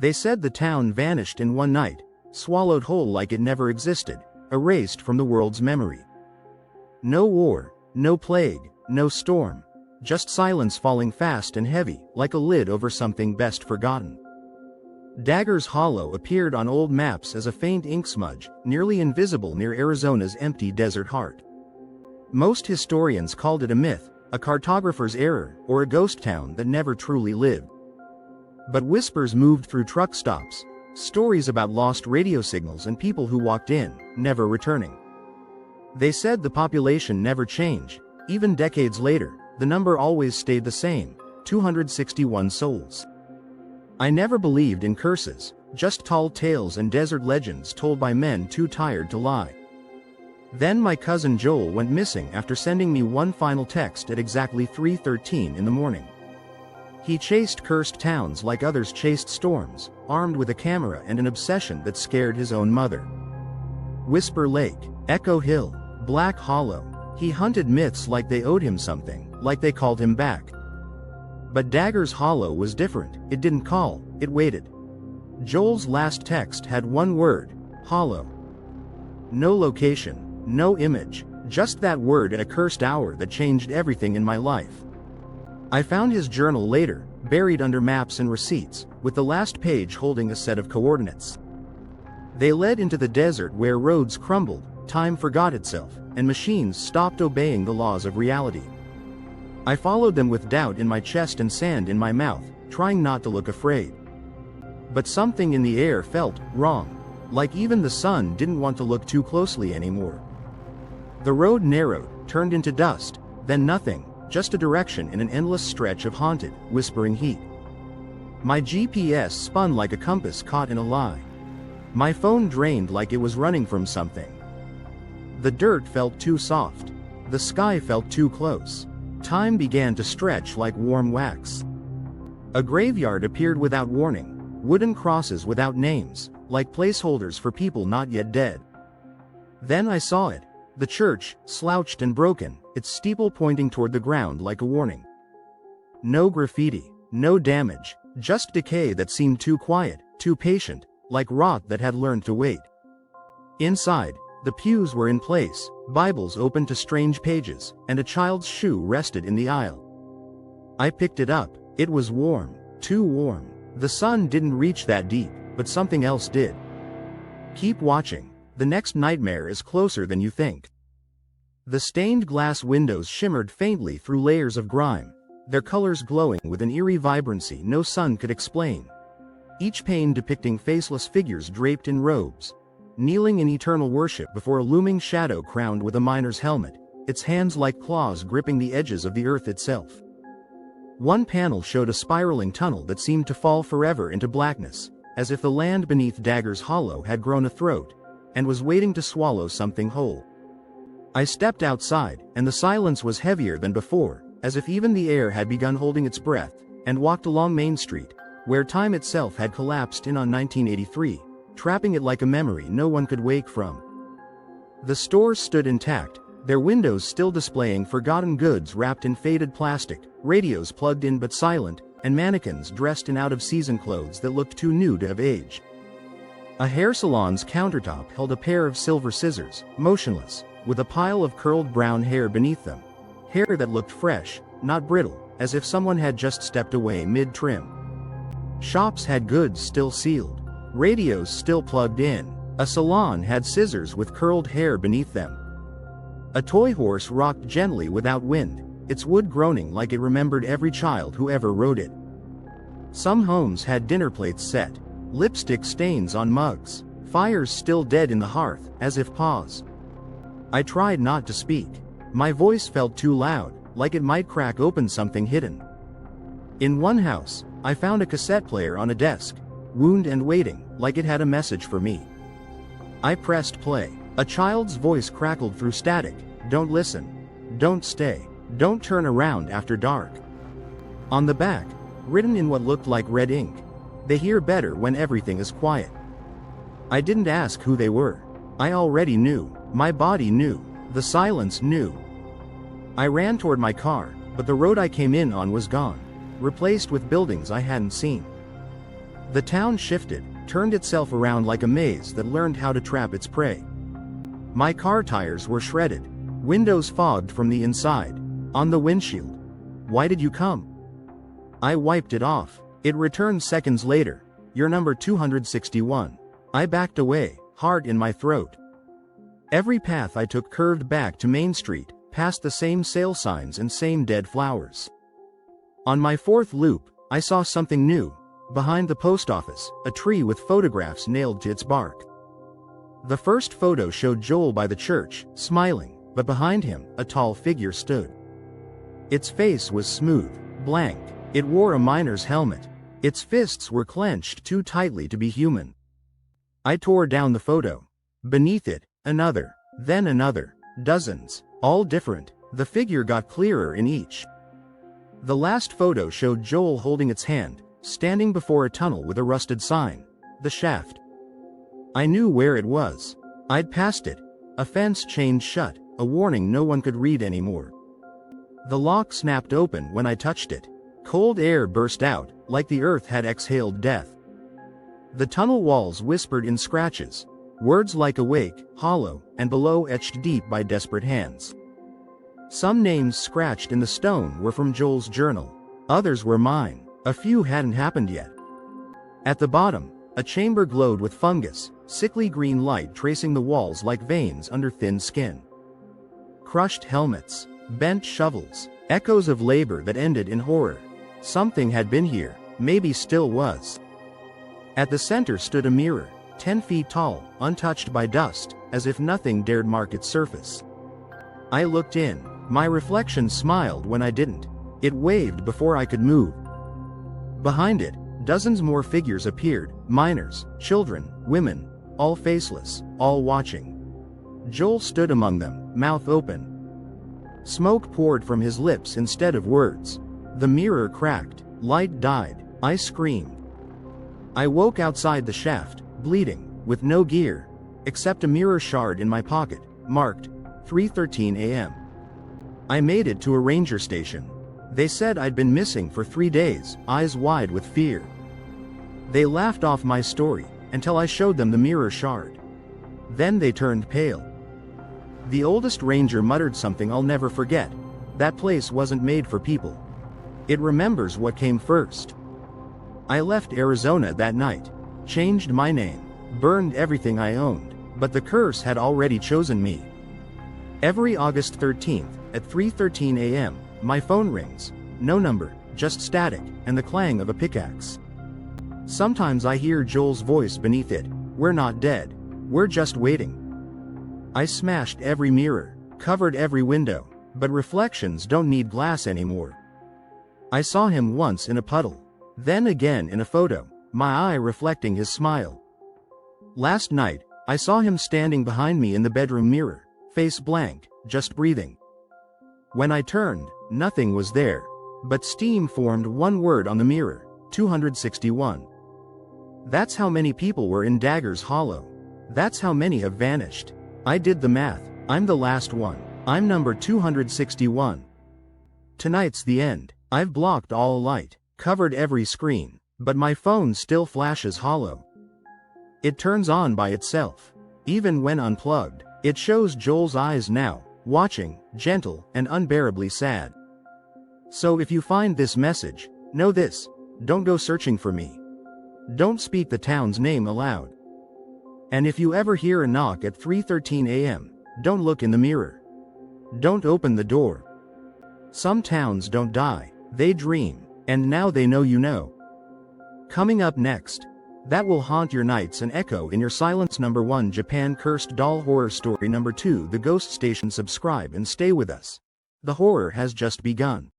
They said the town vanished in one night, swallowed whole like it never existed, erased from the world's memory. No war, no plague, no storm, just silence falling fast and heavy, like a lid over something best forgotten. Dagger's Hollow appeared on old maps as a faint ink smudge, nearly invisible near Arizona's empty desert heart. Most historians called it a myth, a cartographer's error, or a ghost town that never truly lived. But whispers moved through truck stops, stories about lost radio signals and people who walked in, never returning. They said the population never changed. Even decades later, the number always stayed the same, 261 souls. I never believed in curses, just tall tales and desert legends told by men too tired to lie. Then my cousin Joel went missing after sending me one final text at exactly 3:13 in the morning. He chased cursed towns like others chased storms, armed with a camera and an obsession that scared his own mother. Whisper Lake, Echo Hill, Black Hollow, he hunted myths like they owed him something, like they called him back. But Dagger's Hollow was different. It didn't call, it waited. Joel's last text had one word, hollow. No location, no image, just that word at a cursed hour that changed everything in my life. I found his journal later, buried under maps and receipts, with the last page holding a set of coordinates. They led into the desert where roads crumbled, time forgot itself, and machines stopped obeying the laws of reality. I followed them with doubt in my chest and sand in my mouth, trying not to look afraid. But something in the air felt wrong, like even the sun didn't want to look too closely anymore. The road narrowed, turned into dust, then nothing, just a direction in an endless stretch of haunted, whispering heat. My GPS spun like a compass caught in a lie. My phone drained like it was running from something. The dirt felt too soft. The sky felt too close. Time began to stretch like warm wax. A graveyard appeared without warning, wooden crosses without names, like placeholders for people not yet dead. Then I saw it, the church, slouched and broken, its steeple pointing toward the ground like a warning. No graffiti, no damage, just decay that seemed too quiet, too patient, like rot that had learned to wait. Inside, the pews were in place, Bibles open to strange pages, and a child's shoe rested in the aisle. I picked it up. It was warm, too warm. The sun didn't reach that deep, but something else did. Keep watching. The next nightmare is closer than you think. The stained glass windows shimmered faintly through layers of grime, their colors glowing with an eerie vibrancy no sun could explain. Each pane depicting faceless figures draped in robes, kneeling in eternal worship before a looming shadow crowned with a miner's helmet, its hands like claws gripping the edges of the earth itself. One panel showed a spiraling tunnel that seemed to fall forever into blackness, as if the land beneath Dagger's Hollow had grown a throat, and was waiting to swallow something whole. I stepped outside, and the silence was heavier than before, as if even the air had begun holding its breath, and walked along Main Street, where time itself had collapsed in on 1983, trapping it like a memory no one could wake from. The stores stood intact, their windows still displaying forgotten goods wrapped in faded plastic, radios plugged in but silent, and mannequins dressed in out-of-season clothes that looked too new to have aged. A hair salon's countertop held a pair of silver scissors, motionless, with a pile of curled brown hair beneath them. Hair that looked fresh, not brittle, as if someone had just stepped away mid-trim. Shops had goods still sealed, radios still plugged in. A salon had scissors with curled hair beneath them. A toy horse rocked gently without wind, its wood groaning like it remembered every child who ever rode it. Some homes had dinner plates set, lipstick stains on mugs, fires still dead in the hearth, as if pause. I tried not to speak. My voice felt too loud, like it might crack open something hidden. In one house, I found a cassette player on a desk, wound and waiting, like it had a message for me. I pressed play. A child's voice crackled through static. Don't listen. Don't stay. Don't turn around after dark. On the back, written in what looked like red ink, they hear better when everything is quiet. I didn't ask who they were. I already knew. My body knew. The silence knew. I ran toward my car, but the road I came in on was gone, replaced with buildings I hadn't seen. The town shifted, turned itself around like a maze that learned how to trap its prey. My car tires were shredded, windows fogged from the inside. On the windshield. "Why did you come?" I wiped it off. It returned seconds later. "You're number 261. I backed away, heart in my throat. Every path I took curved back to Main Street, past the same sale signs and same dead flowers. On my fourth loop, I saw something new. Behind the post office, a tree with photographs nailed to its bark. The first photo showed Joel by the church, smiling, but behind him, a tall figure stood. Its face was smooth, blank. It wore a miner's helmet. Its fists were clenched too tightly to be human. I tore down the photo. Beneath it, another, then another, dozens, all different. The figure got clearer in each. The last photo showed Joel holding its hand, standing before a tunnel with a rusted sign, "The Shaft." I knew where it was. I'd passed it. A fence chained shut, a warning no one could read anymore. The lock snapped open when I touched it. Cold air burst out, like the earth had exhaled death. The tunnel walls whispered in scratches, words like awake, hollow, and below etched deep by desperate hands. Some names scratched in the stone were from Joel's journal. Others were mine. A few hadn't happened yet. At the bottom, a chamber glowed with fungus, sickly green light tracing the walls like veins under thin skin. Crushed helmets, bent shovels, echoes of labor that ended in horror. Something had been here, maybe still was. At the center stood a mirror, 10 feet tall, untouched by dust, as if nothing dared mark its surface. I looked in. My reflection smiled when I didn't. It waved before I could move. Behind it, dozens more figures appeared, miners, children, women, all faceless, all watching. Joel stood among them, mouth open. Smoke poured from his lips instead of words. The mirror cracked, light died, I screamed. I woke outside the shaft, bleeding, with no gear, except a mirror shard in my pocket, marked 3:13 a.m. I made it to a ranger station. They said I'd been missing for 3 days, eyes wide with fear. They laughed off my story, until I showed them the mirror shard. Then they turned pale. The oldest ranger muttered something I'll never forget. That place wasn't made for people. It remembers what came first. I left Arizona that night, changed my name, burned everything I owned, but the curse had already chosen me. Every August 13th, at 3:13 a.m., my phone rings. No number, just static, and the clang of a pickaxe. Sometimes I hear Joel's voice beneath it. "We're not dead. We're just waiting." I smashed every mirror, covered every window, but reflections don't need glass anymore. I saw him once in a puddle, then again in a photo, my eye reflecting his smile. Last night, I saw him standing behind me in the bedroom mirror, face blank, just breathing. When I turned, nothing was there, but steam formed one word on the mirror, 261. That's how many people were in Dagger's Hollow. That's how many have vanished. I did the math. I'm the last one. I'm number 261. Tonight's the end. I've blocked all light, covered every screen, but my phone still flashes hollow. It turns on by itself. Even when unplugged, it shows Joel's eyes now, watching, gentle and unbearably sad. So if you find this message, know this: don't go searching for me. Don't speak the town's name aloud. And if you ever hear a knock at 3:13 a.m., don't look in the mirror. Don't open the door. Some towns don't die, they dream, and now they know you know. Coming up next, that will haunt your nights and echo in your silence. Number 1, Japan Cursed Doll Horror Story. Number 2, The Ghost Station. Subscribe and stay with us. The horror has just begun.